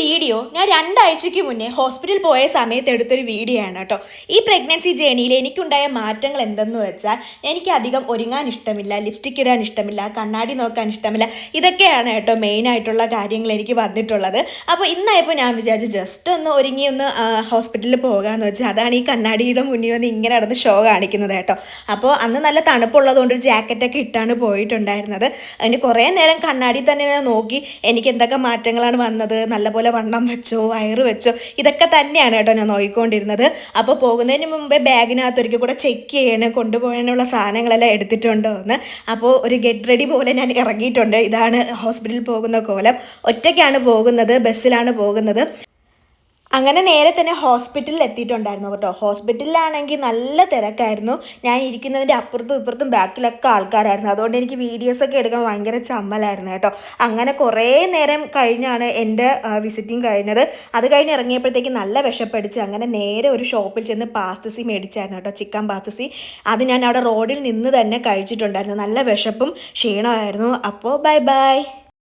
Video ഞാൻ 2 ആഴ്ചയ്ക്ക് മുന്നേ ഹോസ്പിറ്റലിൽ പോയ സമയത്ത് എടുത്തൊരു വീഡിയോ ആണ് കേട്ടോ. ഈ പ്രഗ്നൻസി ജേണിയിൽ എനിക്കുണ്ടായ മാറ്റങ്ങൾ എന്തെന്ന് വെച്ചാൽ എനിക്ക് അധികം ഒരുങ്ങാൻ ഇഷ്ടമില്ല, ലിപ്സ്റ്റിക് ഇടാൻ ഇഷ്ടമില്ല, കണ്ണാടി നോക്കാൻ ഇഷ്ടമില്ല. ഇതൊക്കെയാണ് കേട്ടോ മെയിനായിട്ടുള്ള കാര്യങ്ങൾ എനിക്ക് വന്നിട്ടുള്ളത്. അപ്പോൾ ഇന്നായപ്പോൾ ഞാൻ വിചാരിച്ചു ജസ്റ്റ് ഒന്ന് ഒരുങ്ങി ഒന്ന് ഹോസ്പിറ്റലിൽ പോകാമെന്ന് വെച്ചാൽ അതാണ് ഈ കണ്ണാടിയുടെ മുന്നിൽ വന്ന് ഇങ്ങനെ നടന്ന് ഷോ കാണിക്കുന്നത് കേട്ടോ. അപ്പോൾ അന്ന് നല്ല തണുപ്പുള്ളതുകൊണ്ട് ഒരു ജാക്കറ്റൊക്കെ ഇട്ടാണ് പോയിട്ടുണ്ടായിരുന്നത്. അതിന് കുറേ നേരം കണ്ണാടി തന്നെ നോക്കി എനിക്ക് എന്തൊക്കെ മാറ്റങ്ങളാണ് വന്നത്, നല്ലപോലെ വണ്ണം വെച്ചോ വയറ് വെച്ചോ, ഇതൊക്കെ തന്നെയാണ് കേട്ടോ ഞാൻ നോക്കിക്കൊണ്ടിരുന്നത്. അപ്പോൾ പോകുന്നതിന് മുമ്പേ ബാഗിനകത്ത് ഒരിക്കൽ കൂടെ ചെക്ക് ചെയ്യണം കൊണ്ടുപോകാനുള്ള സാധനങ്ങളെല്ലാം എടുത്തിട്ടുണ്ടോ എന്ന്. അപ്പോൾ ഒരു ഗെറ്റ് റെഡി പോലെ ഞാൻ ഇറങ്ങിയിട്ടുണ്ട്. ഇതാണ് ഹോസ്പിറ്റലിൽ പോകുന്ന കോലം. ഒറ്റയ്ക്കാണ് പോകുന്നത്, ബസ്സിലാണ് പോകുന്നത്. അങ്ങനെ നേരെ തന്നെ ഹോസ്പിറ്റലിൽ എത്തിയിട്ടുണ്ടായിരുന്നു കേട്ടോ. ഹോസ്പിറ്റലിലാണെങ്കിൽ നല്ല തിരക്കായിരുന്നു. ഞാൻ ഇരിക്കുന്നതിൻ്റെ അപ്പുറത്തും ഇപ്പുറത്തും ബാക്കിലൊക്കെ ആൾക്കാരായിരുന്നു. അതുകൊണ്ട് എനിക്ക് വീഡിയോസൊക്കെ എടുക്കാൻ ഭയങ്കര ചമ്മലായിരുന്നു കേട്ടോ. അങ്ങനെ കുറേ നേരം കഴിഞ്ഞാണ് എൻ്റെ വിസിറ്റിംഗ് കഴിഞ്ഞത്. അത് കഴിഞ്ഞ് ഇറങ്ങിയപ്പോഴത്തേക്ക് നല്ല വിശപ്പടിച്ച് അങ്ങനെ നേരെ ഒരു ഷോപ്പിൽ ചെന്ന് പാസ്തസി മേടിച്ചായിരുന്നു കേട്ടോ, ചിക്കൻ പാസ്തസി. അത് ഞാൻ അവിടെ റോഡിൽ നിന്ന് തന്നെ കഴിച്ചിട്ടുണ്ടായിരുന്നു. നല്ല വിശപ്പും ക്ഷീണമായിരുന്നു. അപ്പോൾ ബൈ ബൈ.